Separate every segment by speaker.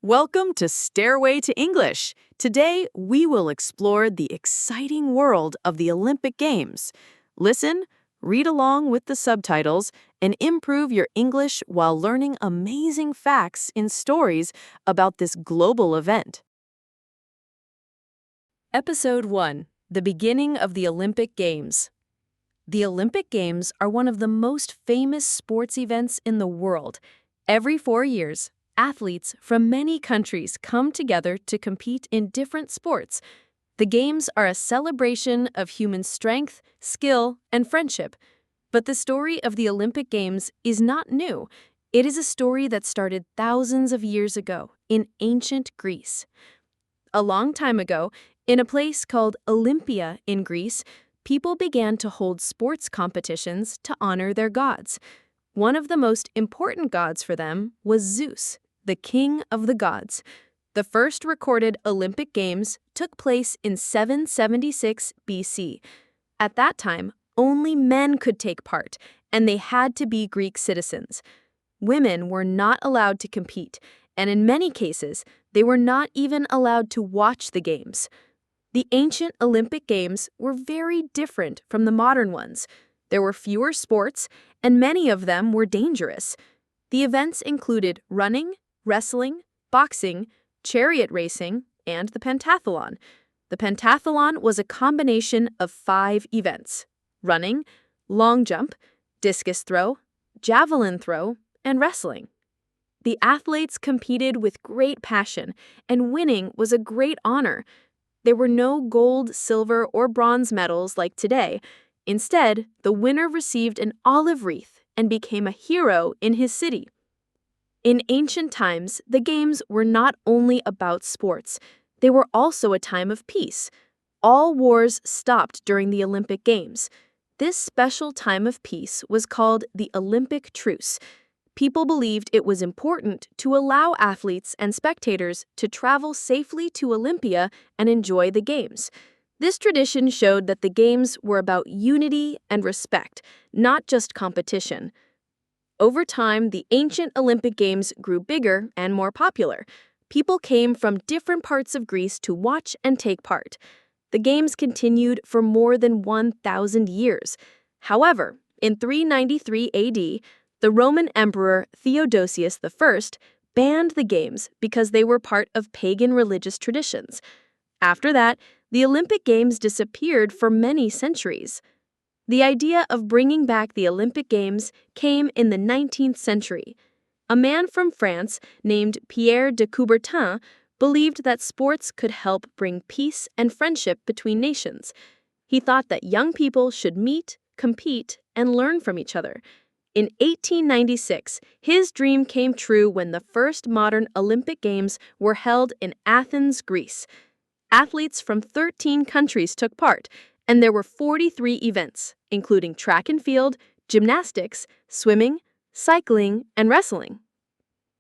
Speaker 1: Welcome to Stairway to English. Today, we will explore the exciting world of the Olympic Games. Listen, read along with the subtitles, and improve your English while learning amazing facts in stories about this global event. Episode 1: The Beginning of the Olympic Games. The Olympic Games are one of the most famous sports events in the world. Every 4 years, athletes from many countries come together to compete in different sports. The Games are a celebration of human strength, skill, and friendship. But the story of the Olympic Games is not new. It is a story that started thousands of years ago in ancient Greece. A long time ago, in a place called Olympia in Greece, people began to hold sports competitions to honor their gods. One of the most important gods for them was Zeus, the king of the gods. The first recorded Olympic Games took place in 776 BC. At that time, only men could take part, and they had to be Greek citizens. Women were not allowed to compete, and in many cases, they were not even allowed to watch the games. The ancient Olympic Games were very different from the modern ones. There were fewer sports, and many of them were dangerous. The events included running, wrestling, boxing, chariot racing, and the pentathlon. The pentathlon was a combination of 5 events: running, long jump, discus throw, javelin throw, and wrestling. The athletes competed with great passion, and winning was a great honor. There were no gold, silver, or bronze medals like today. Instead, the winner received an olive wreath and became a hero in his city. In ancient times, the Games were not only about sports, they were also a time of peace. All wars stopped during the Olympic Games. This special time of peace was called the Olympic Truce. People believed it was important to allow athletes and spectators to travel safely to Olympia and enjoy the Games. This tradition showed that the Games were about unity and respect, not just competition. Over time, the ancient Olympic Games grew bigger and more popular. People came from different parts of Greece to watch and take part. The Games continued for more than 1,000 years. However, in 393 AD, the Roman Emperor Theodosius I banned the Games because they were part of pagan religious traditions. After that, the Olympic Games disappeared for many centuries. The idea of bringing back the Olympic Games came in the 19th century. A man from France named Pierre de Coubertin believed that sports could help bring peace and friendship between nations. He thought that young people should meet, compete, and learn from each other. In 1896, his dream came true when the first modern Olympic Games were held in Athens, Greece. Athletes from 13 countries took part, and there were 43 events, including track and field, gymnastics, swimming, cycling, and wrestling.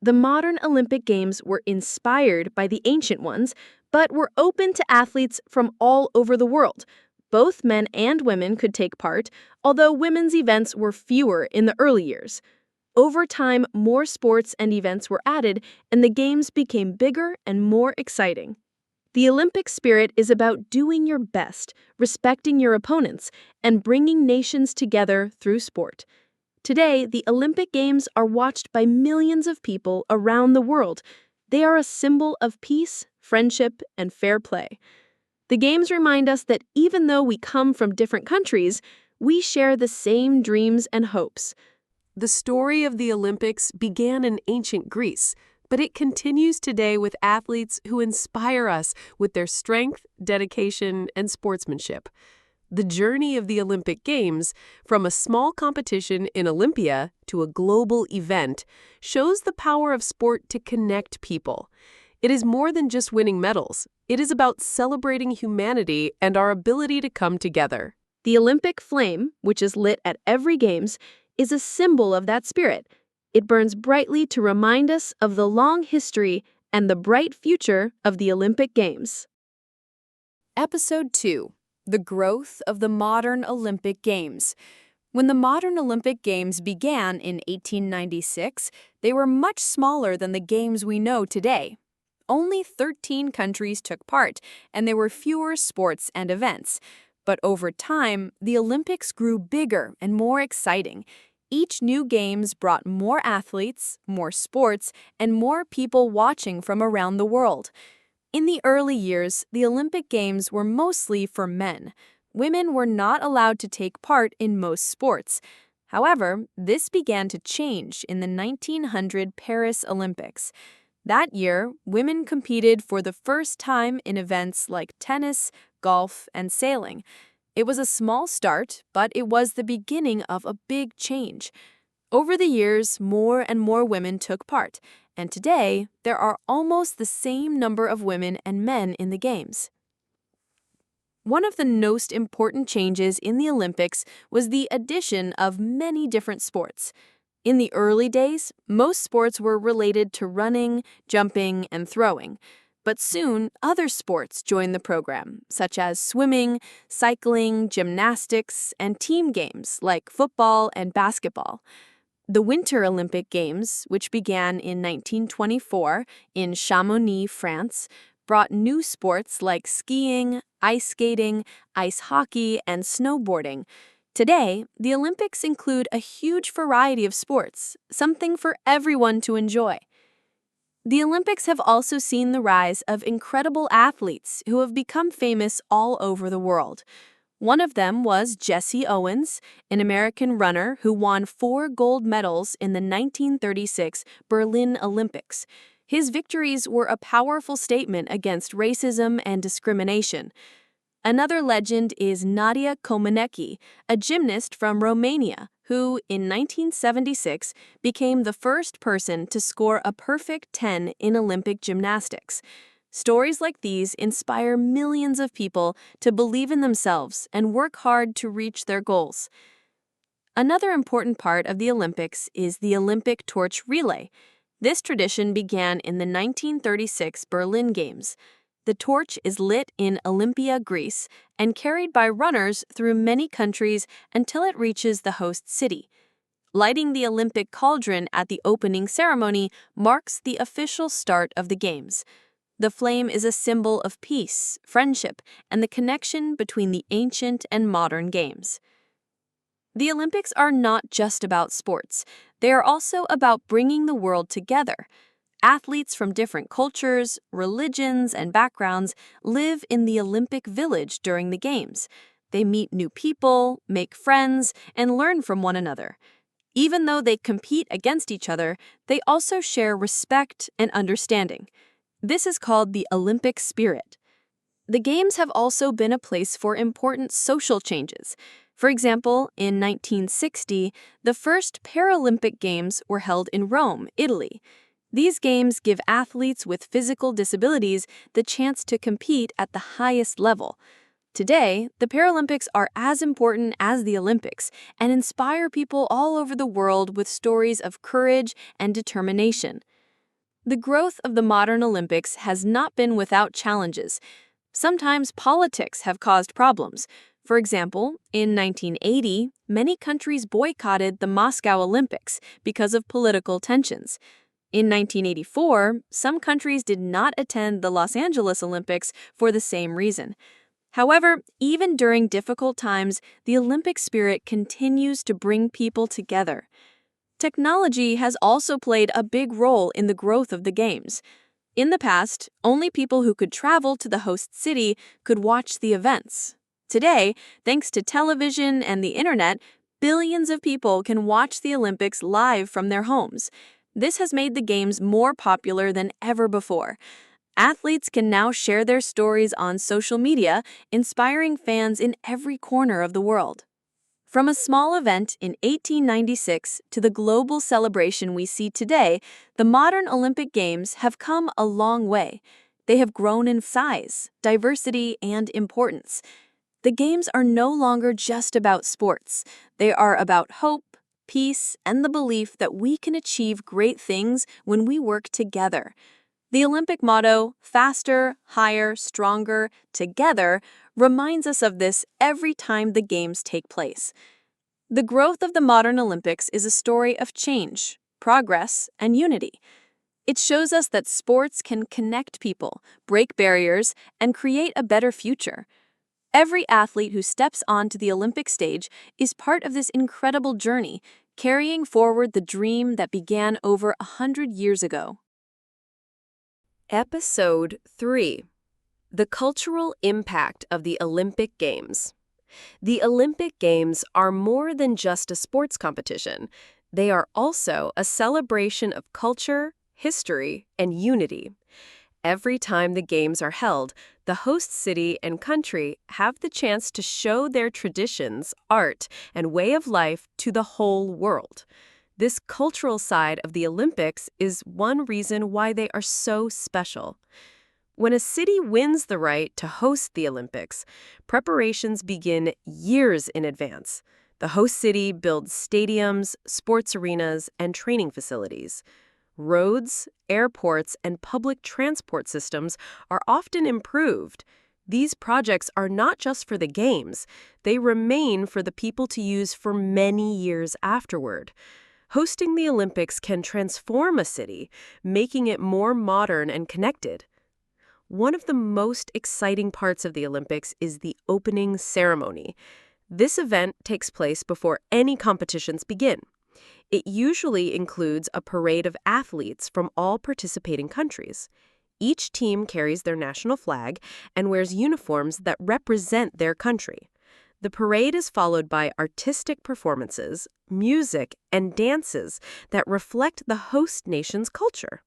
Speaker 1: The modern Olympic Games were inspired by the ancient ones, but were open to athletes from all over the world. Both men and women could take part, although women's events were fewer in the early years. Over time, more sports and events were added, and the Games became bigger and more exciting. The Olympic spirit is about doing your best, respecting your opponents, and bringing nations together through sport. Today, the Olympic Games are watched by millions of people around the world. They are a symbol of peace, friendship, and fair play. The Games remind us that even though we come from different countries, we share the same dreams and hopes. The story of the Olympics began in ancient Greece, but it continues today with athletes who inspire us with their strength, dedication, and sportsmanship. The journey of the Olympic Games, from a small competition in Olympia to a global event, shows the power of sport to connect people. It is more than just winning medals. It is about celebrating humanity and our ability to come together. The Olympic flame, which is lit at every Games, is a symbol of that spirit. It burns brightly to remind us of the long history and the bright future of the Olympic Games. Episode 2: The Growth of the Modern Olympic Games. When the modern Olympic Games began in 1896, they were much smaller than the Games we know today. only 13 countries took part, and there were fewer sports and events. But over time, the Olympics grew bigger and more exciting. Each new games brought more athletes, more sports, and more people watching from around the world. In the early years, the Olympic Games were mostly for men. Women were not allowed to take part in most sports. However, this began to change in the 1900 Paris Olympics. That year, women competed for the first time in events like tennis, golf, and sailing. It was a small start, but it was the beginning of a big change. Over the years, more and more women took part, and today, there are almost the same number of women and men in the Games. One of the most important changes in the Olympics was the addition of many different sports. In the early days, most sports were related to running, jumping, and throwing. But soon, other sports joined the program, such as swimming, cycling, gymnastics, and team games like football and basketball. The Winter Olympic Games, which began in 1924 in Chamonix, France, brought new sports like skiing, ice skating, ice hockey, and snowboarding. Today, the Olympics include a huge variety of sports, something for everyone to enjoy. The Olympics have also seen the rise of incredible athletes who have become famous all over the world. One of them was Jesse Owens, an American runner who won 4 gold medals in the 1936 Berlin Olympics. His victories were a powerful statement against racism and discrimination. Another legend is Nadia Comaneci, a gymnast from Romania, who, in 1976, became the first person to score a perfect 10 in Olympic gymnastics. Stories like these inspire millions of people to believe in themselves and work hard to reach their goals. Another important part of the Olympics is the Olympic torch relay. This tradition began in the 1936 Berlin Games. The torch is lit in Olympia, Greece, and carried by runners through many countries until it reaches the host city. Lighting the Olympic cauldron at the opening ceremony marks the official start of the Games. The flame is a symbol of peace, friendship, and the connection between the ancient and modern games. The Olympics are not just about sports. They are also about bringing the world together. Athletes from different cultures, religions, and backgrounds live in the Olympic Village during the Games. They meet new people, make friends, and learn from one another. Even though they compete against each other, they also share respect and understanding. This is called the Olympic spirit. The Games have also been a place for important social changes. For example, in 1960, the first Paralympic Games were held in Rome, Italy. These games give athletes with physical disabilities the chance to compete at the highest level. Today, the Paralympics are as important as the Olympics and inspire people all over the world with stories of courage and determination. The growth of the modern Olympics has not been without challenges. Sometimes politics have caused problems. For example, in 1980, many countries boycotted the Moscow Olympics because of political tensions. In 1984, some countries did not attend the Los Angeles Olympics for the same reason. However, even during difficult times, the Olympic spirit continues to bring people together. Technology has also played a big role in the growth of the Games. In the past, only people who could travel to the host city could watch the events. Today, thanks to television and the internet, billions of people can watch the Olympics live from their homes. This has made the Games more popular than ever before. Athletes can now share their stories on social media, inspiring fans in every corner of the world. From a small event in 1896 to the global celebration we see today, the modern Olympic Games have come a long way. They have grown in size, diversity, and importance. The Games are no longer just about sports. They are about hope, peace, and the belief that we can achieve great things when we work together. The Olympic motto, faster, higher, stronger, together, reminds us of this every time the Games take place. The growth of the modern Olympics is a story of change, progress, and unity. It shows us that sports can connect people, break barriers, and create a better future. Every athlete who steps onto the Olympic stage is part of this incredible journey, carrying forward the dream that began over 100 years ago. Episode 3: The Cultural Impact of the Olympic Games. The Olympic Games are more than just a sports competition. They are also a celebration of culture, history, and unity. Every time the Games are held, the host city and country have the chance to show their traditions, art, and way of life to the whole world. This cultural side of the Olympics is one reason why they are so special. When a city wins the right to host the Olympics, preparations begin years in advance. The host city builds stadiums, sports arenas, and training facilities. Roads, airports, and public transport systems are often improved. These projects are not just for the Games, they remain for the people to use for many years afterward. Hosting the Olympics can transform a city, making it more modern and connected. One of the most exciting parts of the Olympics is the opening ceremony. This event takes place before any competitions begin. It usually includes a parade of athletes from all participating countries. Each team carries their national flag and wears uniforms that represent their country. The parade is followed by artistic performances, music, and dances that reflect the host nation's culture.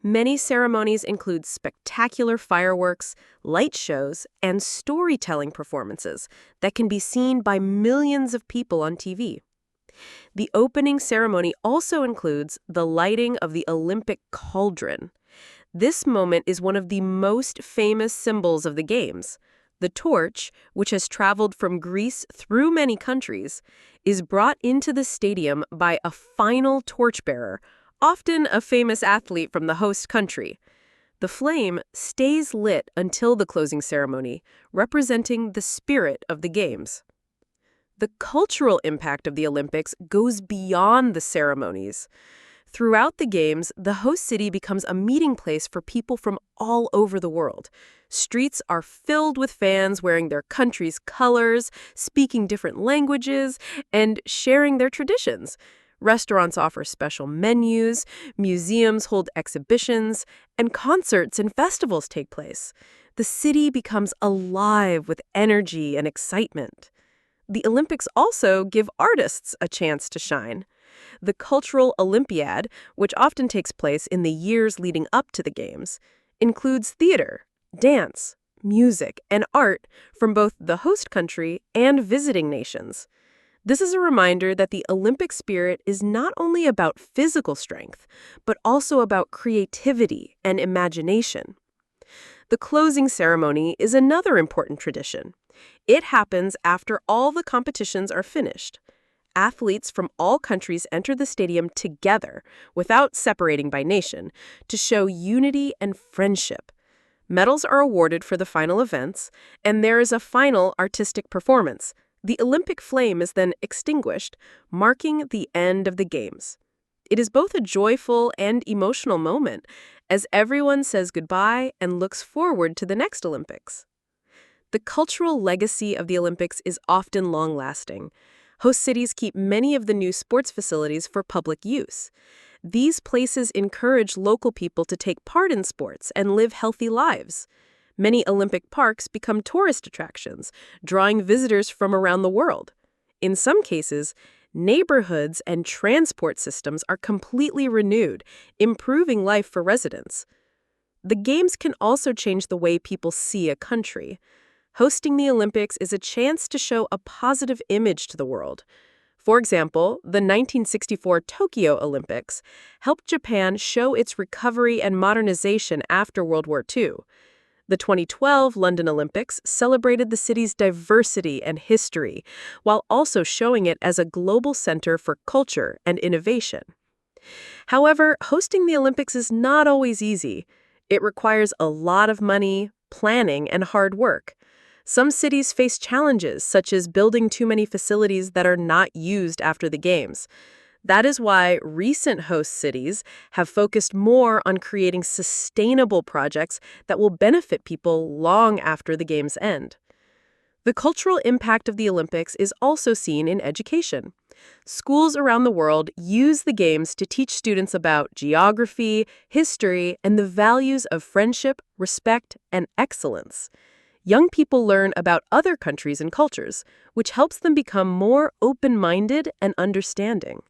Speaker 1: Many ceremonies include spectacular fireworks, light shows, and storytelling performances that can be seen by millions of people on TV. The opening ceremony also includes the lighting of the Olympic cauldron. This moment is one of the most famous symbols of the Games. The torch, which has traveled from Greece through many countries, is brought into the stadium by a final torchbearer, often a famous athlete from the host country. The flame stays lit until the closing ceremony, representing the spirit of the Games. The cultural impact of the Olympics goes beyond the ceremonies. Throughout the Games, the host city becomes a meeting place for people from all over the world. Streets are filled with fans wearing their country's colors, speaking different languages, and sharing their traditions. Restaurants offer special menus, museums hold exhibitions, and concerts and festivals take place. The city becomes alive with energy and excitement. The Olympics also give artists a chance to shine. The Cultural Olympiad, which often takes place in the years leading up to the Games, includes theater, dance, music, and art from both the host country and visiting nations. This is a reminder that the Olympic spirit is not only about physical strength, but also about creativity and imagination. The closing ceremony is another important tradition. It happens after all the competitions are finished. Athletes from all countries enter the stadium together, without separating by nation, to show unity and friendship. Medals are awarded for the final events, and there is a final artistic performance. The Olympic flame is then extinguished, marking the end of the Games. It is both a joyful and emotional moment, as everyone says goodbye and looks forward to the next Olympics. The cultural legacy of the Olympics is often long-lasting. Host cities keep many of the new sports facilities for public use. These places encourage local people to take part in sports and live healthy lives. Many Olympic parks become tourist attractions, drawing visitors from around the world. In some cases, neighborhoods and transport systems are completely renewed, improving life for residents. The Games can also change the way people see a country. Hosting the Olympics is a chance to show a positive image to the world. For example, the 1964 Tokyo Olympics helped Japan show its recovery and modernization after World War II. The 2012 London Olympics celebrated the city's diversity and history, while also showing it as a global center for culture and innovation. However, hosting the Olympics is not always easy. It requires a lot of money, planning, and hard work. Some cities face challenges, such as building too many facilities that are not used after the Games.
Speaker 2: That is why recent host cities have focused more on creating sustainable projects that will benefit people long after the Games end. The cultural impact of the Olympics is also seen in education. Schools around the world use the Games to teach students about geography, history, and the values of friendship, respect, and excellence. Young people learn about other countries and cultures, which helps them become more open-minded and understanding.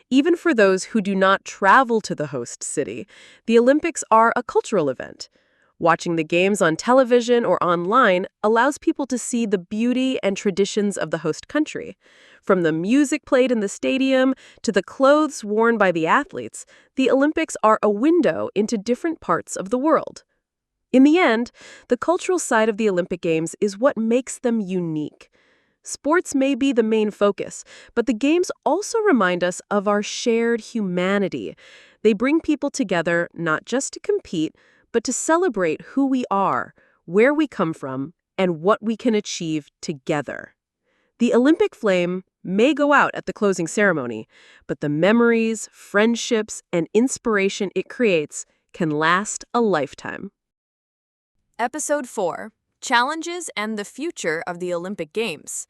Speaker 2: Even for those who do not travel to the host city, the Olympics are a cultural event. Watching the games on television or online allows people to see the beauty and traditions of the host country. From the music played in the stadium to the clothes worn by the athletes, the Olympics are a window into different parts of the world. In the end, the cultural side of the Olympic Games is what makes them unique. Sports may be the main focus, but the Games also remind us of our shared humanity. They bring people together not just to compete, but to celebrate who we are, where we come from, and what we can achieve together. The Olympic flame may go out at the closing ceremony, but the memories, friendships, and inspiration it creates can last a lifetime.
Speaker 1: Episode 4: Challenges and the Future of the Olympic Games.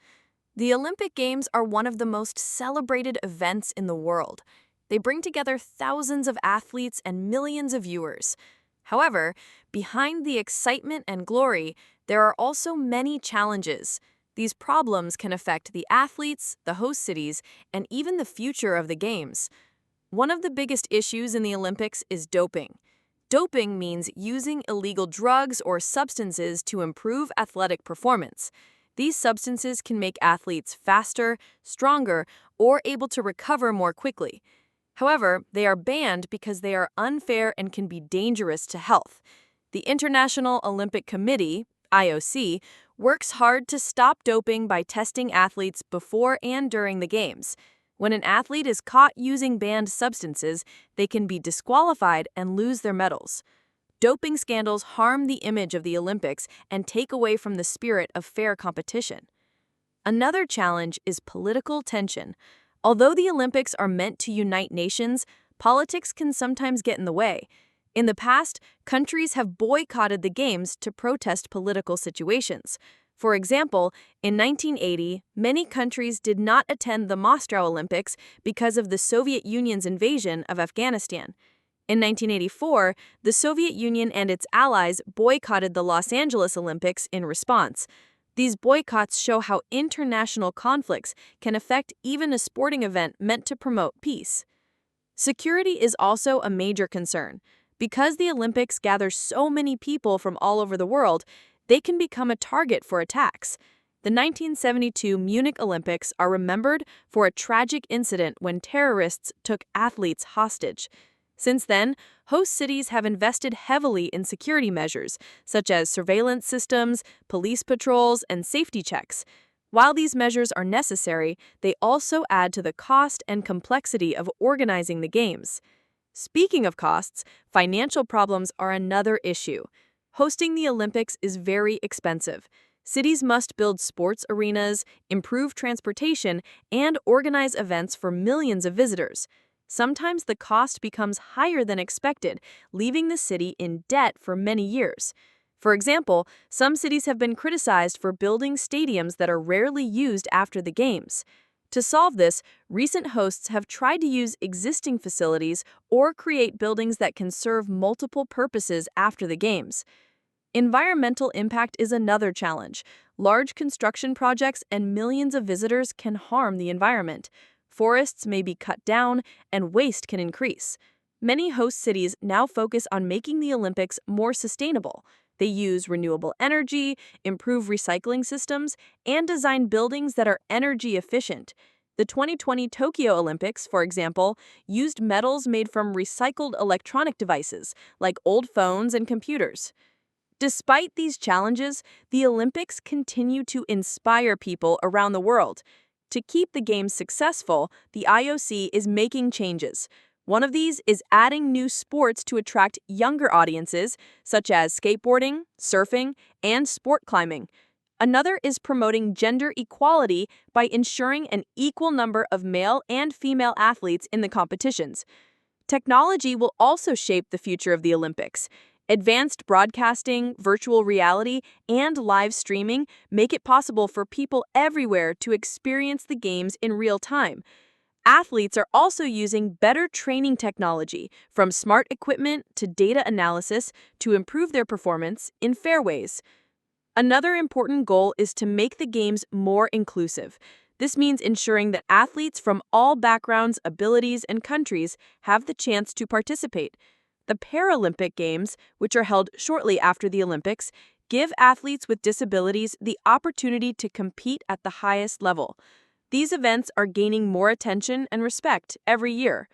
Speaker 1: The Olympic Games are one of the most celebrated events in the world. They bring together thousands of athletes and millions of viewers. However, behind the excitement and glory, there are also many challenges. These problems can affect the athletes, the host cities, and even the future of the Games. One of the biggest issues in the Olympics is doping. Doping means using illegal drugs or substances to improve athletic performance. These substances can make athletes faster, stronger, or able to recover more quickly. However, they are banned because they are unfair and can be dangerous to health. The International Olympic Committee, IOC, works hard to stop doping by testing athletes before and during the Games. When an athlete is caught using banned substances, they can be disqualified and lose their medals. Doping scandals harm the image of the Olympics and take away from the spirit of fair competition. Another challenge is political tension. Although the Olympics are meant to unite nations, politics can sometimes get in the way. In the past, countries have boycotted the Games to protest political situations. For example, in 1980, many countries did not attend the Moscow Olympics because of the Soviet Union's invasion of Afghanistan. In 1984, the Soviet Union and its allies boycotted the Los Angeles Olympics in response. These boycotts show how international conflicts can affect even a sporting event meant to promote peace. Security is also a major concern. Because the Olympics gather so many people from all over the world, they can become a target for attacks. The 1972 Munich Olympics are remembered for a tragic incident when terrorists took athletes hostage. Since then, host cities have invested heavily in security measures, such as surveillance systems, police patrols, and safety checks. While these measures are necessary, they also add to the cost and complexity of organizing the Games. Speaking of costs, financial problems are another issue. Hosting the Olympics is very expensive. Cities must build sports arenas, improve transportation, and organize events for millions of visitors. Sometimes the cost becomes higher than expected, leaving the city in debt for many years. For example, some cities have been criticized for building stadiums that are rarely used after the Games. To solve this, recent hosts have tried to use existing facilities or create buildings that can serve multiple purposes after the Games. Environmental impact is another challenge. Large construction projects and millions of visitors can harm the environment. Forests may be cut down, and waste can increase. Many host cities now focus on making the Olympics more sustainable. They use renewable energy, improve recycling systems, and design buildings that are energy efficient. The 2020 Tokyo Olympics, for example, used metals made from recycled electronic devices, like old phones and computers. Despite these challenges, the Olympics continue to inspire people around the world. To keep the Games successful, the IOC is making changes. One of these is adding new sports to attract younger audiences, such as skateboarding, surfing, and sport climbing. Another is promoting gender equality by ensuring an equal number of male and female athletes in the competitions. Technology will also shape the future of the Olympics. Advanced broadcasting, virtual reality, and live streaming make it possible for people everywhere to experience the games in real time. Athletes are also using better training technology, from smart equipment to data analysis, to improve their performance in fair ways. Another important goal is to make the games more inclusive. This means ensuring that athletes from all backgrounds, abilities, and countries have the chance to participate. The Paralympic Games, which are held shortly after the Olympics, give athletes with disabilities the opportunity to compete at the highest level. These events are gaining more attention and respect every year.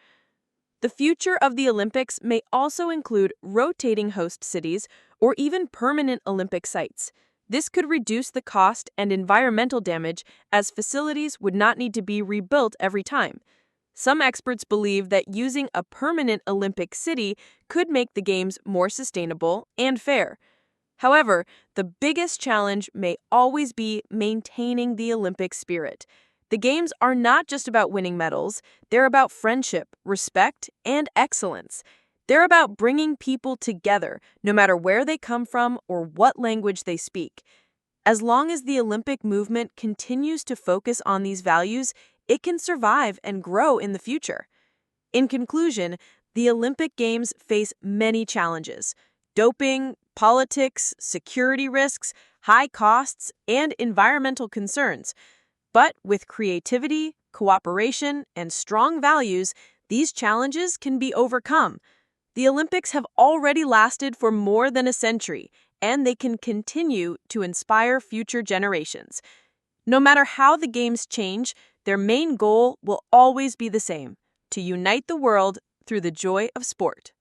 Speaker 1: The future of the Olympics may also include rotating host cities or even permanent Olympic sites. This could reduce the cost and environmental damage, as facilities would not need to be rebuilt every time. Some experts believe that using a permanent Olympic city could make the Games more sustainable and fair. However, the biggest challenge may always be maintaining the Olympic spirit. The Games are not just about winning medals, they're about friendship, respect, and excellence. They're about bringing people together, no matter where they come from or what language they speak. As long as the Olympic movement continues to focus on these values, it can survive and grow in the future. In conclusion, the Olympic Games face many challenges: doping, politics, security risks, high costs, and environmental concerns. But with creativity, cooperation, and strong values, these challenges can be overcome. The Olympics have already lasted for more than a century, and they can continue to inspire future generations. No matter how the games change, their main goal will always be the same: to unite the world through the joy of sport.